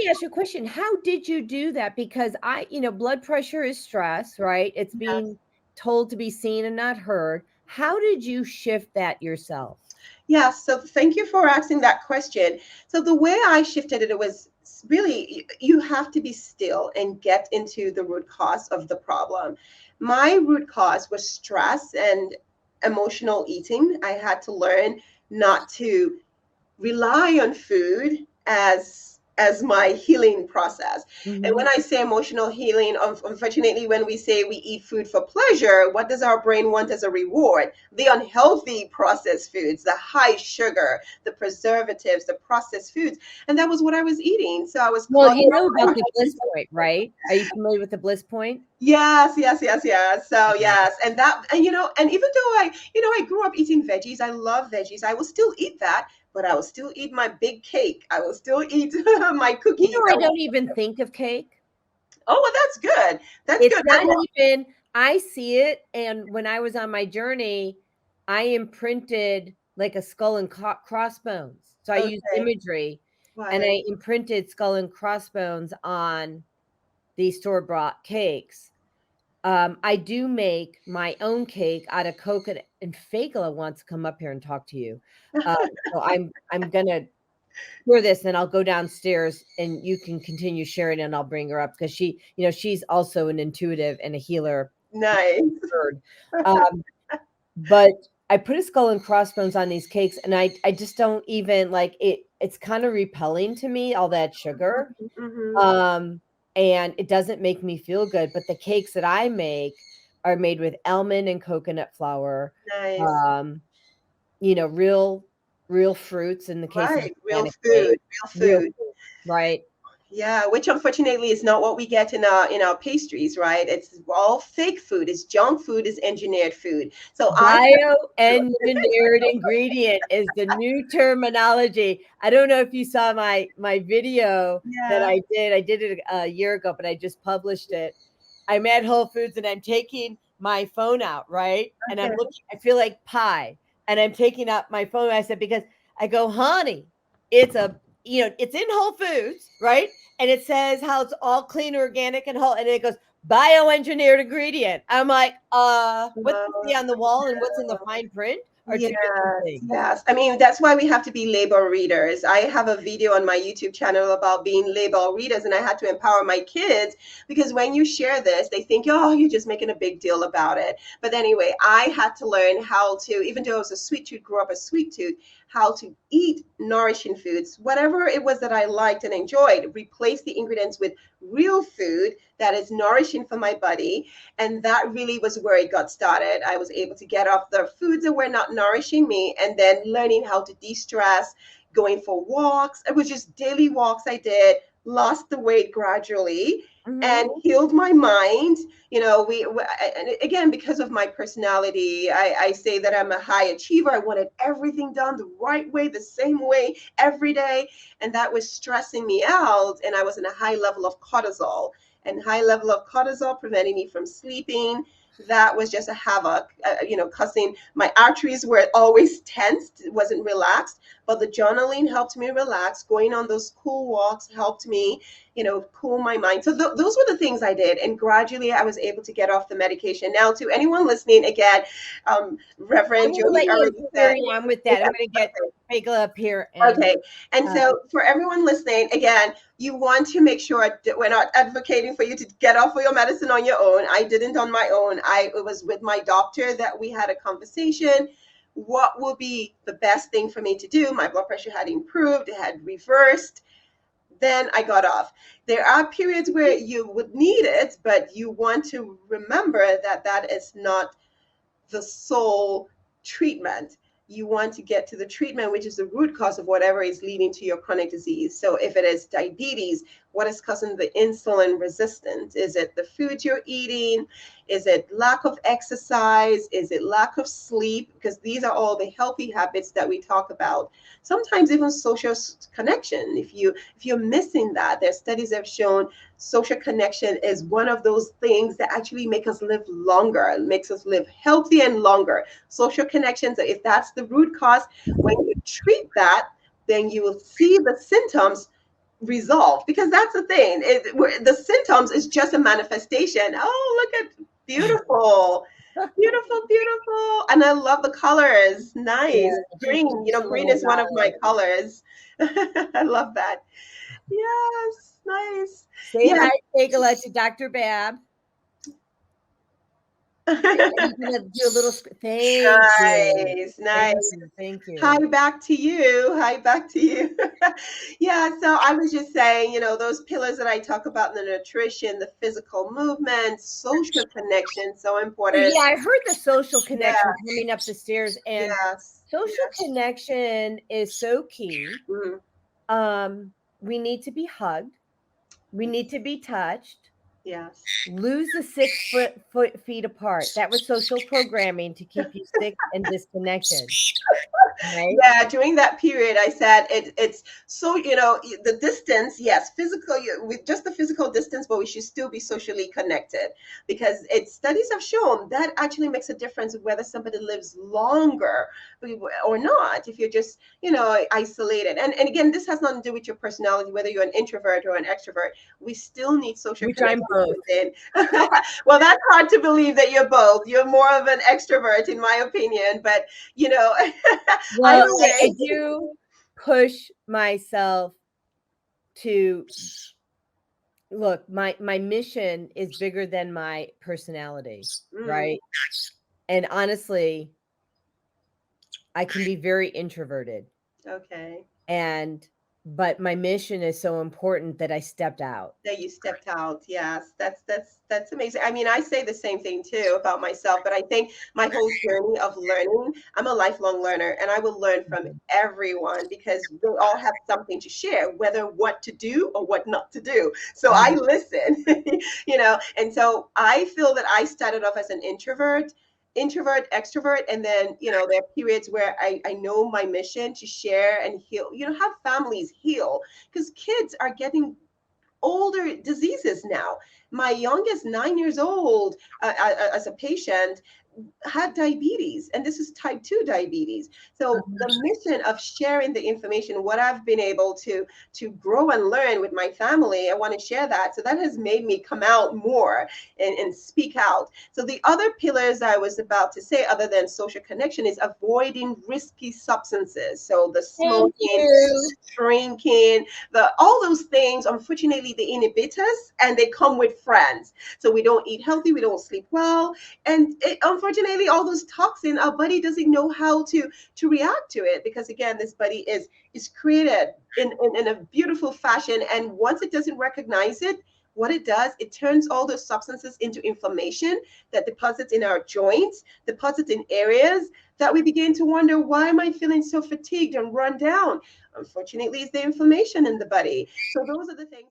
me ask you a question. How did you do that? Because blood pressure is stress, right? It's being told to be seen and not heard. How did you shift that yourself? Yeah, so thank you for asking that question. So the way I shifted it, it was really you have to be still and get into the root cause of the problem. My root cause was stress and emotional eating. I had to learn not to rely on food as my healing process. And when Mhm. I say emotional healing, unfortunately, when we say we eat food for pleasure, what does our brain want as a reward? The unhealthy processed foods, the high sugar, the preservatives, the processed foods. And that was what I was eating. So I was Well, caught you know up. about the bliss point, right? Are you familiar with the bliss point? Yes, yes, yes, yes. So Yeah. yes, and that, and and even though I grew up eating veggies, I love veggies. I will still eat that, but I will still eat my big cake. I will still eat my You cookies. know, I don't even think of cake. Oh, well, that's good. That's It's good. not even, I see it. And when I was on my journey, I imprinted like a skull and crossbones. So I used Okay, imagery and right. I imprinted skull and crossbones on these store bought cakes. I do make my own cake out of coconut, and Fagala wants to come up here and talk to you. Um, so I'm gonna hear this, and I'll go downstairs, and you can continue sharing, and I'll bring her up because she's also an intuitive and a healer. Nice. Bird. Um, but I put a skull and crossbones on these cakes, and I just don't even like it. It's kind of repelling to me, all that sugar. Hmm. Um, and it doesn't make me feel good. But the cakes that I make are made with almond and coconut flour. Nice. Um, real fruits in the case of Right. Real organic food. cake, Real real food. food, right? Yeah, which unfortunately is not what we get in our pastries, right? It's all fake food. It's junk food. It's engineered food. So I Bioengineered ingredient is the new terminology. I don't know if you saw my video that yeah. I did. I did it a year ago, but I just published it. I'm at Whole Foods and I'm taking my phone out, right? And I'm Okay. looking, I feel like pie. And I'm taking out my phone. I said, because I go, honey, it's in Whole Foods, right? And it says how it's all clean, organic, and whole. And it goes, bioengineered ingredient. I'm like, what you see Uh, on the wall and what's in the fine print are two different Yes, things. yes. I mean, that's why we have to be label readers. I have a video on my YouTube channel about being label readers, and I had to empower my kids because when you share this, they think, oh, you're just making a big deal about it. But anyway, I had to learn how to, even though I was a sweet tooth, grew up a sweet tooth, how to eat nourishing foods, whatever it was that I liked and enjoyed, replace the ingredients with real food that is nourishing for my body. And that really was where it got started. I was able to get off the foods that were not nourishing me and then learning how to de-stress, going for walks. It was just daily walks I did, lost the weight gradually Hmm. and healed my mind. And again, because of my personality, I say that I'm a high achiever. I wanted everything done the right way, the same way every day. And that was stressing me out. And I was in a high level of cortisol, and high level of cortisol preventing me from sleeping. That was just a havoc, causing my arteries were always tensed, it wasn't relaxed. But the journaling helped me relax. Going on those cool walks helped me, cool my mind. So those were the things I did. And gradually I was able to get off the medication. Now, to anyone listening, again, I'm Reverend going to Jodi let you already said, carry on with that. I'm going to get Fagala up here and okay. And uh, so, for everyone listening, again, you want to make sure that we're not advocating for you to get off of your medicine on your own. I didn't on my own. It was with my doctor that we had a conversation. What will be the best thing for me to do? My blood pressure had improved, it had reversed. Then I got off. There are periods where you would need it, but you want to remember that that is not the sole treatment. You want to get to the treatment, which is the root cause of whatever is leading to your chronic disease. So, if it is diabetes, what is causing the insulin resistance? Is it the food you're eating? Is it lack of exercise? Is it lack of sleep? Because these are all the healthy habits that we talk about. Sometimes even social connection. If you're missing that, there's studies that have shown social connection is one of those things that actually make us live longer, makes us live healthy and longer. Social connections, if that's the root cause, when you treat that, then you will see the symptoms resolved, because that's the thing. The symptoms is just a manifestation. Oh, look at beautiful, beautiful, beautiful. And I love the colors. Yeah, Nice. she's Green, just a green little is one of my naughty. colors. I love that. Yes, nice. Say Yes. hi, Bagel, to Dr. Bab. Are you gonna do a little? Thank you. Nice, nice. Thank Hi, you. back to you. Hi, back to you. Yeah, so I was just saying, those pillars that I talk about, the nutrition, the physical movement, social connection, so So important. yeah, I heard the social Yeah, connection coming up the stairs, and yes, social yes. connection is so key. Mhm. We need to be hugged. We need to be touched. Yes. Lose the feet apart. That was social programming to keep you sick and disconnected. Right? Yeah, during that period, I said it's so, the distance, yes, physical, with just the physical distance, but we should still be socially connected, because studies have shown that actually makes a difference whether somebody lives longer or not, if you're just, isolated. And again, this has nothing to do with your personality, whether you're an introvert or an extrovert. We still need social Which I'm connection both. within. Well, that's hard to believe that you're both. You're more of an extrovert, in my opinion, but Well, either I way. do push myself to look. My mission is bigger than my personality, Mm, right? And honestly, I can be very introverted, okay. but my mission is so important that I stepped out. That you stepped out. Yes, that's amazing. I mean, I say the same thing too about myself, but I think my whole journey of learning, I'm a lifelong learner, and I will learn from Mhm. everyone because they all have something to share, whether what to do or what not to do. So I Mhm. listen, and so I feel that I started off as an introvert, extrovert, and then there are periods where I know my mission to share and heal, have families heal, because kids are getting older diseases now. My youngest, 9 years old, as a patient, had diabetes, and this is type 2 diabetes. So the mission of sharing the information, what I've been able to grow and learn with my family, I want to share that. So that has made me come out more and speak out. So the other pillars I was about to say, other than social connection, is avoiding risky substances. So the Thank smoking, you. drinking, all those things, unfortunately, they inhibit us, and they come with friends. So we don't eat healthy, we don't sleep well, and unfortunately, all those toxins, our body doesn't know how to react to it, because again, this body is created in a beautiful fashion, and once it doesn't recognize it, what it does, it turns all those substances into inflammation that deposits in our joints, deposits in areas that we begin to wonder, why am I feeling so fatigued and run down? Unfortunately, it's the inflammation in the body. So those are the things.